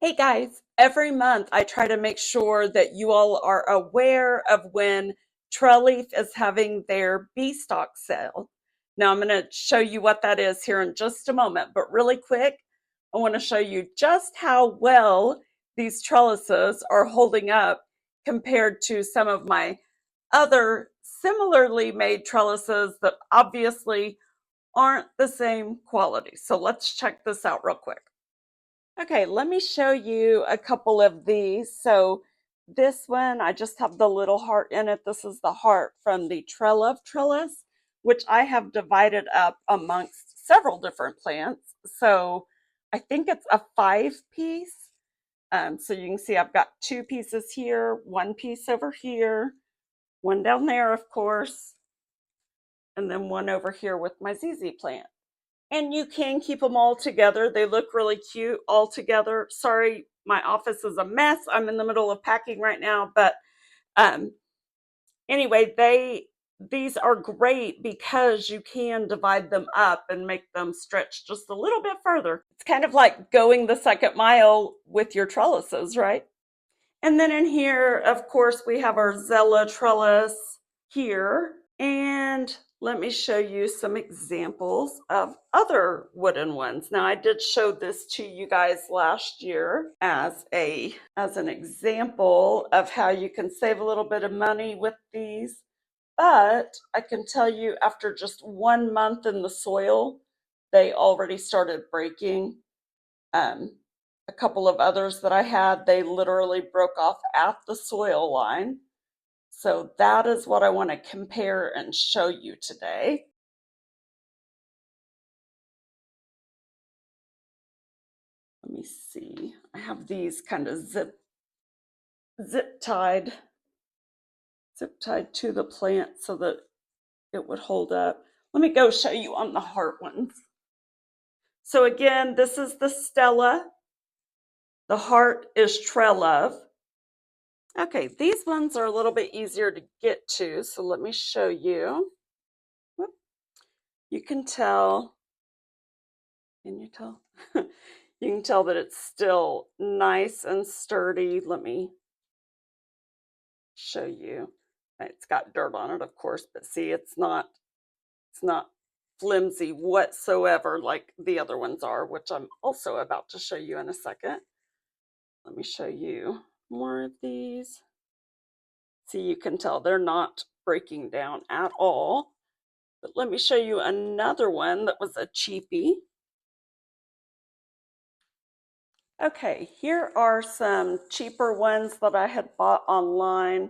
Hey guys, every month I try to make sure that you all are aware of when Treleaf is having their bee stock sale. Now I'm going to show you what that is here in just a moment, but really quick, I want to show you just how well these trellises are holding up compared to some of my other similarly made trellises that obviously aren't the same quality. So let's check this out real quick. Okay, let me show you a couple of these. So this one, I just have the little heart in it. This is the heart from the Treleaf trellis, which I have divided up amongst several different plants. So I think it's a 5-piece. So you can see I've got 2 pieces here, 1 piece over here, one down there, of course, and then one over here with my ZZ plant. And you can keep them all together. They look really cute all together. Sorry, my office is a mess. I'm in the middle of packing right now, but um, anyway, these are great because you can divide them up and make them stretch just a little bit further. It's kind of like going the second mile with your trellises, right? And then in here, of course, we have our Zella trellis here. And let me show you some examples of other wooden ones. Now, I did show this to you guys last year as an example of how you can save a little bit of money with these. But I can tell you after just 1 month in the soil, they already started breaking. A couple of others that I had, they literally broke off at the soil line. So that is what I want to compare and show you today. Let me see. I have these kind of zip tied to the plant so that it would hold up. Let me go show you on the heart ones. So again, this is the Stella. The heart is Trellis. Okay, these ones are a little bit easier to get to, so let me show you. Whoop. You can tell, can you tell? You can tell that it's still nice and sturdy. Let me show you. It's got dirt on it, of course, but see, it's not flimsy whatsoever like the other ones are, which I'm also about to show you in a second. Let me show you more of these. See, you can tell they're not breaking down at all. But let me show you another one that was a cheapie. Okay, here are some cheaper ones that I had bought online.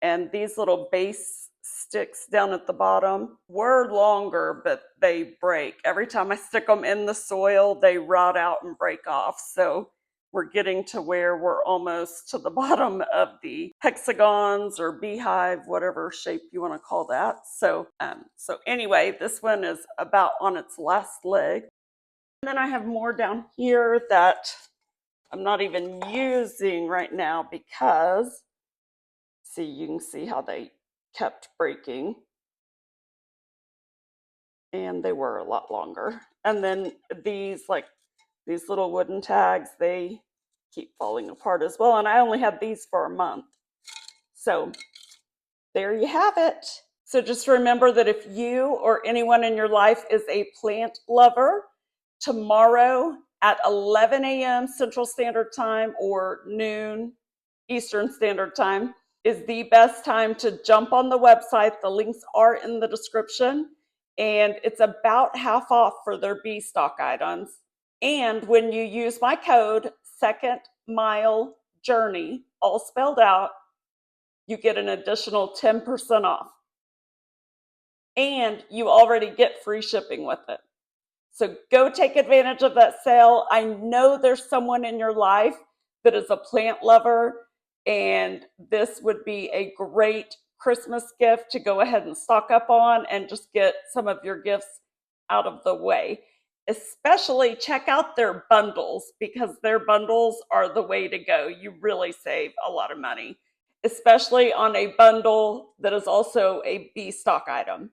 And these little base sticks down at the bottom were longer, but they break. Every time I stick them in the soil, they rot out and break off. So we're getting to where we're almost to the bottom of the hexagons or beehive, whatever shape you want to call that. So anyway, this one is about on its last leg. And then I have more down here that I'm not even using right now because, see, you can see how they kept breaking. And they were a lot longer. And then these little wooden tags, they keep falling apart as well. And I only had these for a month. So there you have it. So just remember that if you or anyone in your life is a plant lover, tomorrow at 11 a.m. Central Standard Time or noon Eastern Standard Time is the best time to jump on the website. The links are in the description, and it's about half off for their bee stock items. And when you use my code Second Mile Journey, all spelled out, you get an additional 10% off. And you already get free shipping with it. So go take advantage of that sale. I know there's someone in your life that is a plant lover, and this would be a great Christmas gift to go ahead and stock up on and just get some of your gifts out of the way. Especially check out their bundles, because their bundles are the way to go. You really save a lot of money, especially on a bundle that is also a bee stock item.